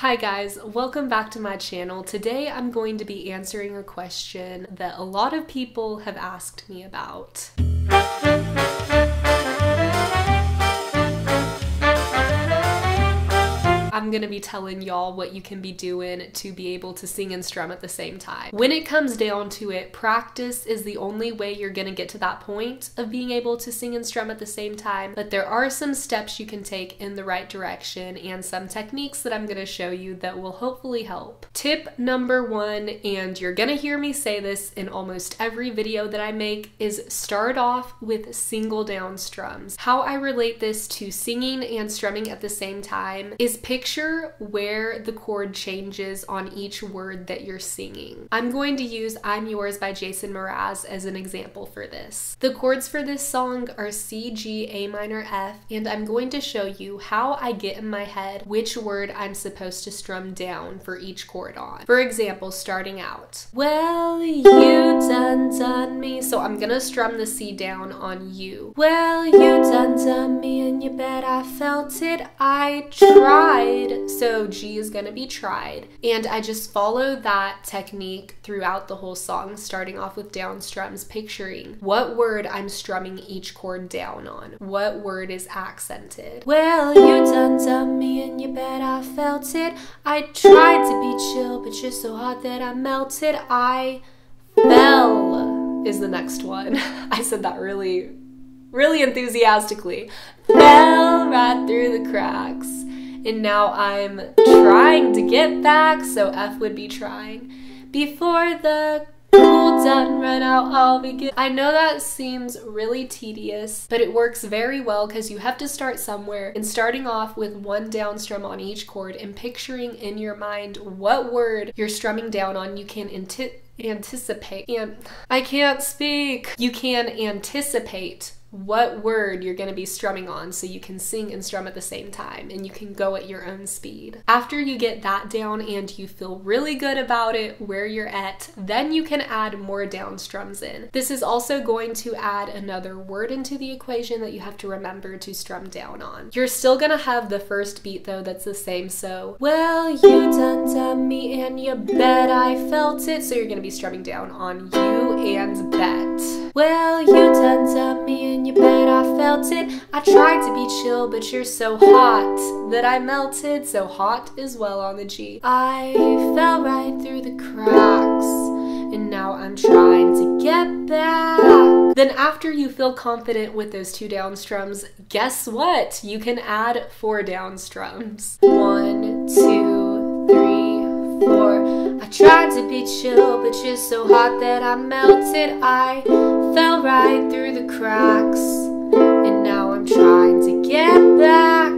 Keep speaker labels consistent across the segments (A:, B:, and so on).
A: Hi guys, welcome back to my channel. Today I'm going to be answering a question that a lot of people have asked me about. I'm gonna be telling y'all what you can be doing to be able to sing and strum at the same time. When it comes down to it, practice is the only way you're gonna get to that point of being able to sing and strum at the same time, but there are some steps you can take in the right direction and some techniques that I'm gonna show you that will hopefully help. Tip number one, and you're gonna hear me say this in almost every video that I make, is start off with single down strums. How I relate this to singing and strumming at the same time is picture where the chord changes on each word that you're singing. I'm going to use I'm Yours by Jason Mraz as an example for this. The chords for this song are C, G, A minor, F, and I'm going to show you how I get in my head which word I'm supposed to strum down for each chord on. For example, starting out, well, you done me. So I'm gonna strum the C down on you. Well, you done me and you bet I felt it. I tried. So G is gonna be tried. And I just follow that technique throughout the whole song, starting off with down strums, picturing what word I'm strumming each chord down on. What word is accented. Well, you done me and you bet I felt it. I tried to be chill, but you're so hot that I melted. I fell is the next one. I said that really enthusiastically. Fell right through the cracks. And now I'm trying to get back, so F would be trying. Before the cool done run out, I'll begin. I know that seems really tedious, but it works very well because you have to start somewhere, and starting off with one down strum on each chord and picturing in your mind what word you're strumming down on, you can anticipate. And I can't speak. You can anticipate what word you're going to be strumming on so you can sing and strum at the same time, and you can go at your own speed. After you get that down and you feel really good about it, where you're at, then you can add more down strums in. This is also going to add another word into the equation that you have to remember to strum down on. You're still going to have the first beat though that's the same, so well, you done me and you bet I felt it. So you're going to be strumming down on you and bet. Well, you done me and you bet I felt it. I tried to be chill, but you're so hot that I melted. So hot is well on the G. I fell right through the cracks, and now I'm trying to get back. Then after you feel confident with those two down strums, guess what? You can add 4 down strums. 1, 2, 3, 4. I tried to be chill, but you're so hot that I melted. I fell right through the cracks, and now I'm trying to get back.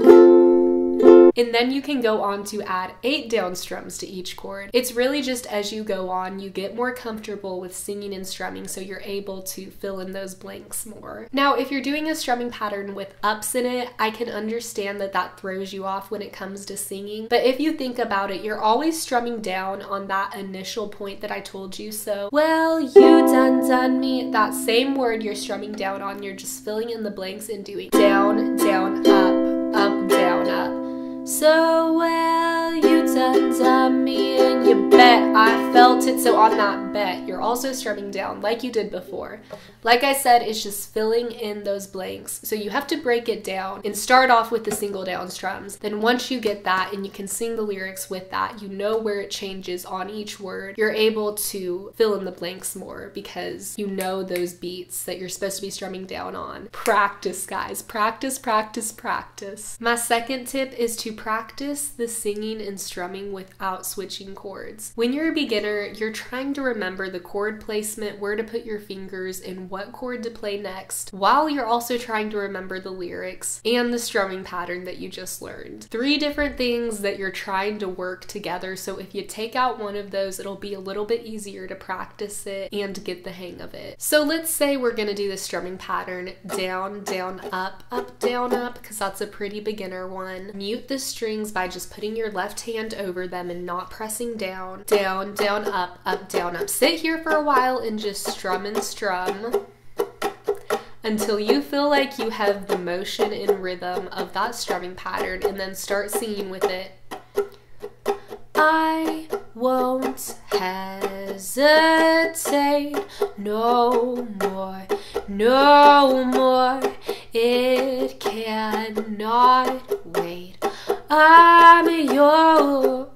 A: And then you can go on to add 8 down strums to each chord. It's really just as you go on, you get more comfortable with singing and strumming, so you're able to fill in those blanks more. Now, if you're doing a strumming pattern with ups in it, I can understand that that throws you off when it comes to singing. But if you think about it, you're always strumming down on that initial point that I told you. So, well, you done me. That same word you're strumming down on, you're just filling in the blanks and doing down, down, up, down, up. So, well, you done me and you bet I felt it. So on that bet, you're also strumming down like you did before. Like I said, it's just filling in those blanks. So you have to break it down and start off with the single down strums. Then once you get that and you can sing the lyrics with that, you know where it changes on each word, you're able to fill in the blanks more because you know those beats that you're supposed to be strumming down on. Practice, guys. Practice, practice, practice. My second tip is to practice the singing and strumming without switching chords. When you're a beginner, you're trying to remember the chord placement, where to put your fingers, and what chord to play next, while you're also trying to remember the lyrics and the strumming pattern that you just learned. 3 different things that you're trying to work together, so if you take out one of those, it'll be a little bit easier to practice it and get the hang of it. So let's say we're gonna do the strumming pattern down, down, up, down, up, because that's a pretty beginner one. Mute the strings by just putting your left hand over them and not pressing down, down, down, up, down, up. Sit here for a while and just strum and strum until you feel like you have the motion and rhythm of that strumming pattern, and then start singing with it. I won't hesitate no more, no more. It cannot wait. I'm yours.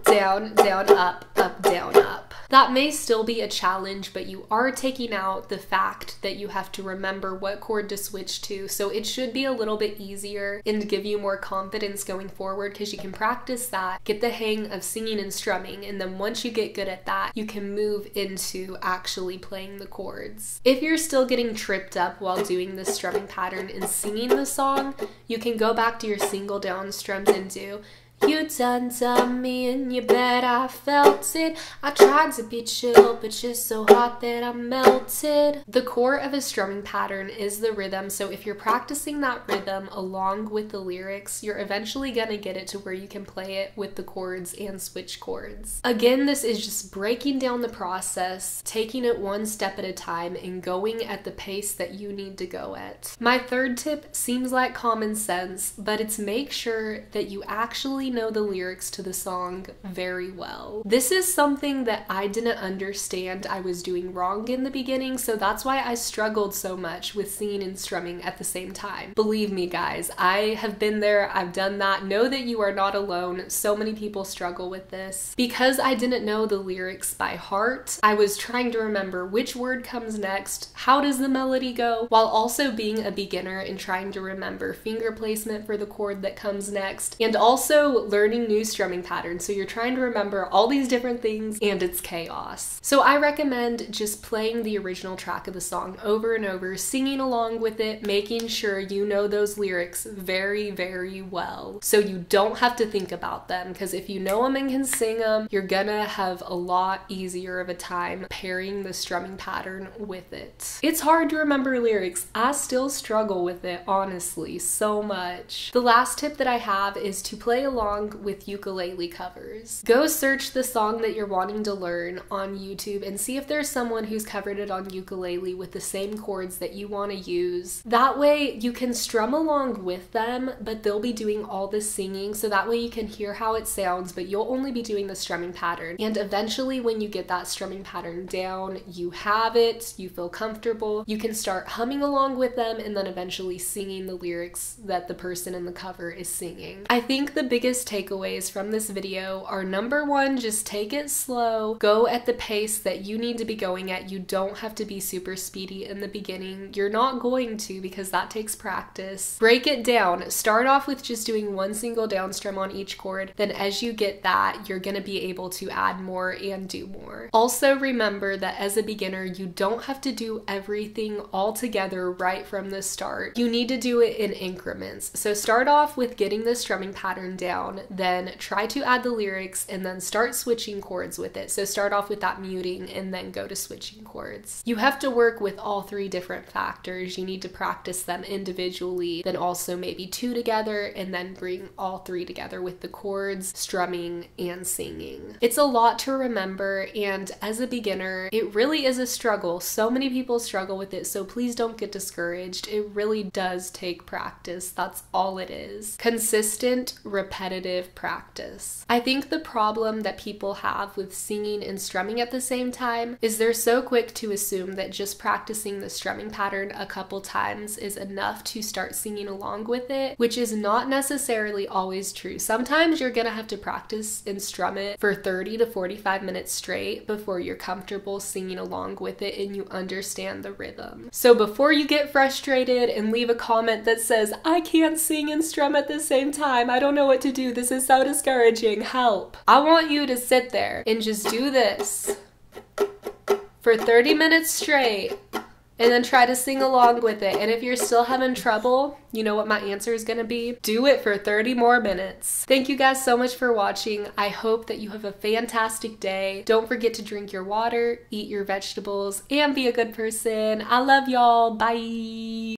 A: Down, down, up, down, up. That may still be a challenge, but you are taking out the fact that you have to remember what chord to switch to, so it should be a little bit easier and give you more confidence going forward, because you can practice that, get the hang of singing and strumming, and then once you get good at that, you can move into actually playing the chords. If you're still getting tripped up while doing this strumming pattern and singing the song, you can go back to your single down strums and do "You done me and you bet I felt it. I tried to be chill, but you're so hot that I melted." The core of a strumming pattern is the rhythm, so if you're practicing that rhythm along with the lyrics, you're eventually gonna get it to where you can play it with the chords and switch chords. Again, this is just breaking down the process, taking it one step at a time, and going at the pace that you need to go at. My third tip seems like common sense, but it's make sure that you actually know the lyrics to the song very well. This is something that I didn't understand I was doing wrong in the beginning, so that's why I struggled so much with singing and strumming at the same time. Believe me guys, I have been there, I've done that. Know that you are not alone. So many people struggle with this. Because I didn't know the lyrics by heart, I was trying to remember which word comes next, how does the melody go, while also being a beginner and trying to remember finger placement for the chord that comes next, and also learning new strumming patterns. So you're trying to remember all these different things and it's chaos. So I recommend just playing the original track of the song over and over, singing along with it, making sure you know those lyrics very, very well so you don't have to think about them, because if you know them and can sing them, you're gonna have a lot easier of a time pairing the strumming pattern with it. It's hard to remember lyrics. I still struggle with it, honestly, so much. The last tip that I have is to play along with ukulele covers. Go search the song that you're wanting to learn on YouTube and see if there's someone who's covered it on ukulele with the same chords that you want to use. That way you can strum along with them, but they'll be doing all the singing, so that way you can hear how it sounds, but you'll only be doing the strumming pattern. And eventually when you get that strumming pattern down, you have it, you feel comfortable, you can start humming along with them and then eventually singing the lyrics that the person in the cover is singing. I think the biggest takeaways from this video are: number one, just take it slow, go at the pace that you need to be going at. You don't have to be super speedy in the beginning. You're not going to, because that takes practice. Break it down. Start off with just doing one single down strum on each chord. Then as you get that, you're gonna be able to add more and do more. Also remember that as a beginner, you don't have to do everything all together right from the start. You need to do it in increments. So start off with getting the strumming pattern down, then try to add the lyrics, and then start switching chords with it. So start off with that muting and then go to switching chords. You have to work with all three different factors. You need to practice them individually, then also maybe two together, and then bring all three together with the chords, strumming, and singing. It's a lot to remember, and as a beginner, it really is a struggle. So many people struggle with it, so please don't get discouraged. It really does take practice. That's all it is. Consistent, repetitive practice. I think the problem that people have with singing and strumming at the same time is they're so quick to assume that just practicing the strumming pattern a couple times is enough to start singing along with it, which is not necessarily always true. Sometimes you're gonna have to practice and strum it for 30 to 45 minutes straight before you're comfortable singing along with it and you understand the rhythm. So before you get frustrated and leave a comment that says, "I can't sing and strum at the same time, I don't know what to do, this is so discouraging, help," I want you to sit there and just do this for 30 minutes straight and then try to sing along with it. And if you're still having trouble, you know what my answer is gonna be? Do it for 30 more minutes. Thank you guys so much for watching. I hope that you have a fantastic day. Don't forget to drink your water, eat your vegetables, and be a good person. I love y'all. Bye.